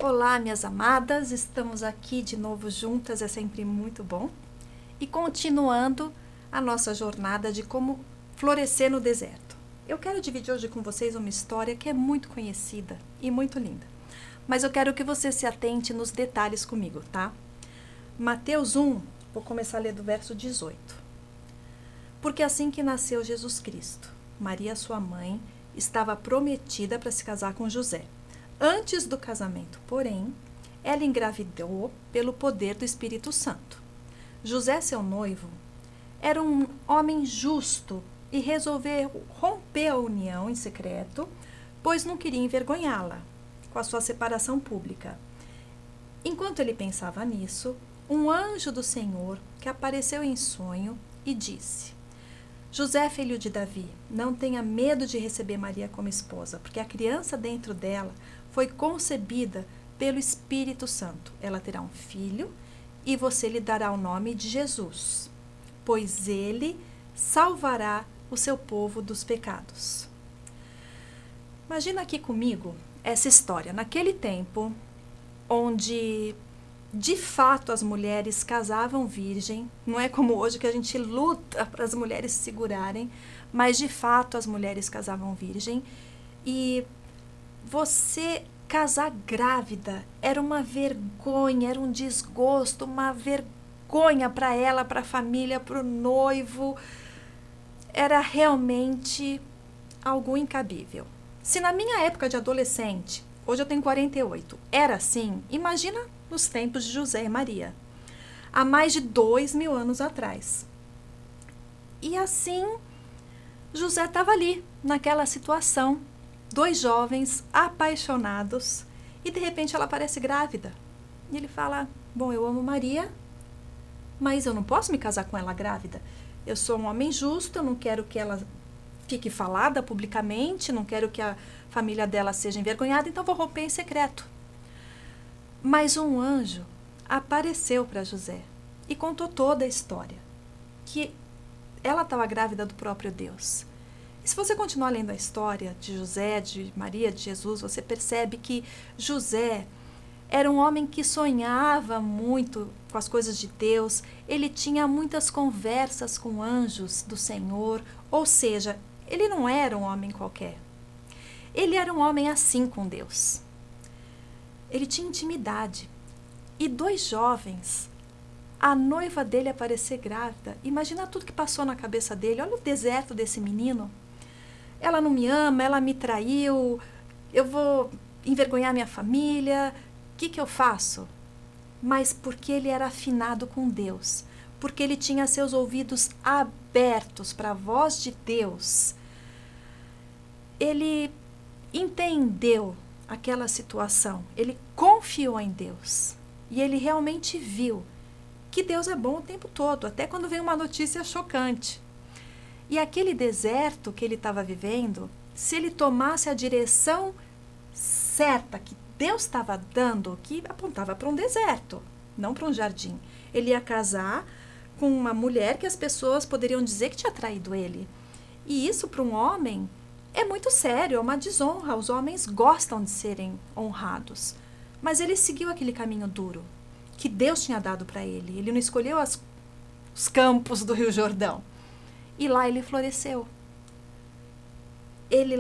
Olá, minhas amadas, estamos aqui de novo juntas, é sempre muito bom. E continuando a nossa jornada de como florescer no deserto. Eu quero dividir hoje com vocês uma história que é muito conhecida e muito linda. Mas eu quero que você se atente nos detalhes comigo, tá? Mateus 1, vou começar a ler do verso 18. Porque assim que nasceu Jesus Cristo, Maria, sua mãe, estava prometida para se casar com José. Antes do casamento, porém, ela engravidou pelo poder do Espírito Santo. José, seu noivo, era um homem justo e resolveu romper a união em secreto, pois não queria envergonhá-la com a sua separação pública. Enquanto ele pensava nisso, um anjo do Senhor que apareceu em sonho e disse: José, filho de Davi, não tenha medo de receber Maria como esposa, porque a criança dentro dela foi concebida pelo Espírito Santo. Ela terá um filho e você lhe dará o nome de Jesus, pois ele salvará o seu povo dos pecados. Imagina aqui comigo essa história. Naquele tempo, onde de fato as mulheres casavam virgem, não é como hoje que a gente luta para as mulheres se segurarem, mas de fato as mulheres casavam virgem, e você casar grávida era uma vergonha, era um desgosto, uma vergonha para ela, para a família, para o noivo. Era realmente algo incabível. Se na minha época de adolescente, hoje eu tenho 48, era assim, imagina nos tempos de José e Maria, há mais de 2000 anos atrás. E assim, José estava ali, naquela situação, dois jovens apaixonados, e de repente ela aparece grávida. E ele fala: bom, eu amo Maria, mas eu não posso me casar com ela grávida. Eu sou um homem justo, eu não quero que ela fique falada publicamente, não quero que a família dela seja envergonhada, então vou romper em secreto. Mas um anjo apareceu para José e contou toda a história, que ela estava grávida do próprio Deus. E se você continuar lendo a história de José, de Maria, de Jesus, você percebe que José era um homem que sonhava muito com as coisas de Deus, ele tinha muitas conversas com anjos do Senhor, ou seja, ele não era um homem qualquer. Ele era um homem assim com Deus. Ele tinha intimidade. E dois jovens, a noiva dele aparecer grávida, imagina tudo que passou na cabeça dele, olha o deserto desse menino. Ela não me ama, ela me traiu, eu vou envergonhar minha família, o que eu faço? Mas porque ele era afinado com Deus, porque ele tinha seus ouvidos abertos para a voz de Deus, ele entendeu aquela situação, ele confiou em Deus e ele realmente viu que Deus é bom o tempo todo, até quando vem uma notícia chocante. E aquele deserto que ele estava vivendo, se ele tomasse a direção certa que Deus estava dando, que apontava para um deserto, não para um jardim, ele ia casar com uma mulher que as pessoas poderiam dizer que tinha traído ele. E isso para um homem é muito sério, é uma desonra. Os homens gostam de serem honrados. Mas ele seguiu aquele caminho duro que Deus tinha dado para ele. Ele não escolheu os campos do Rio Jordão. E lá ele floresceu. Ele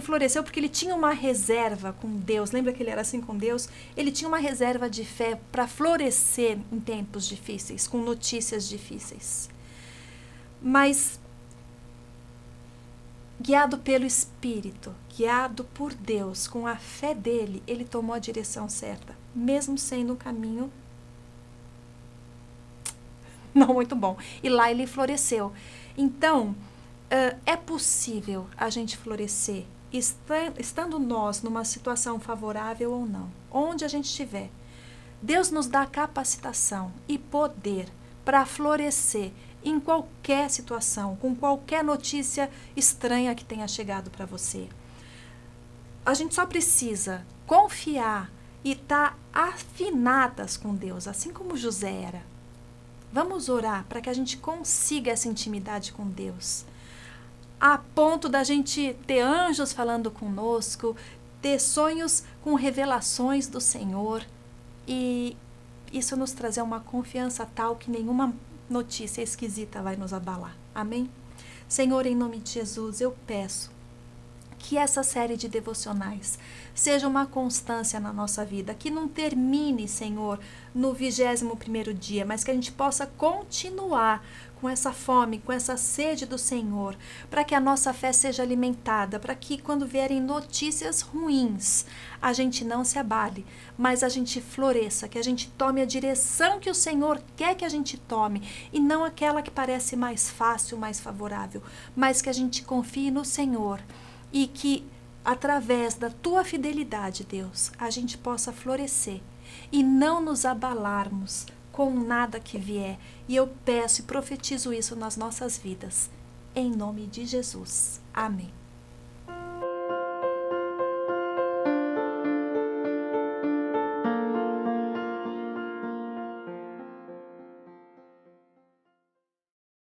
floresceu porque ele tinha uma reserva com Deus. Lembra que ele era assim com Deus? Ele tinha uma reserva de fé para florescer em tempos difíceis, com notícias difíceis. Mas, guiado pelo Espírito, guiado por Deus, com a fé dele, ele tomou a direção certa, mesmo sendo um caminho não muito bom. E lá ele floresceu. Então, é possível a gente florescer, estando nós numa situação favorável ou não, onde a gente estiver. Deus nos dá capacitação e poder para florescer em qualquer situação, com qualquer notícia estranha que tenha chegado para você. A gente só precisa confiar e estar afinadas com Deus, assim como José era. Vamos orar para que a gente consiga essa intimidade com Deus, a ponto da gente ter anjos falando conosco, ter sonhos com revelações do Senhor e isso nos trazer uma confiança tal que nenhuma notícia esquisita vai nos abalar. Amém? Senhor, em nome de Jesus, eu peço que essa série de devocionais seja uma constância na nossa vida, que não termine, Senhor, no 21º dia, mas que a gente possa continuar com essa fome, com essa sede do Senhor, para que a nossa fé seja alimentada, para que quando vierem notícias ruins, a gente não se abale, mas a gente floresça, que a gente tome a direção que o Senhor quer que a gente tome, e não aquela que parece mais fácil, mais favorável, mas que a gente confie no Senhor, e que através da tua fidelidade, Deus, a gente possa florescer e não nos abalarmos com nada que vier. E eu peço e profetizo isso nas nossas vidas. Em nome de Jesus. Amém.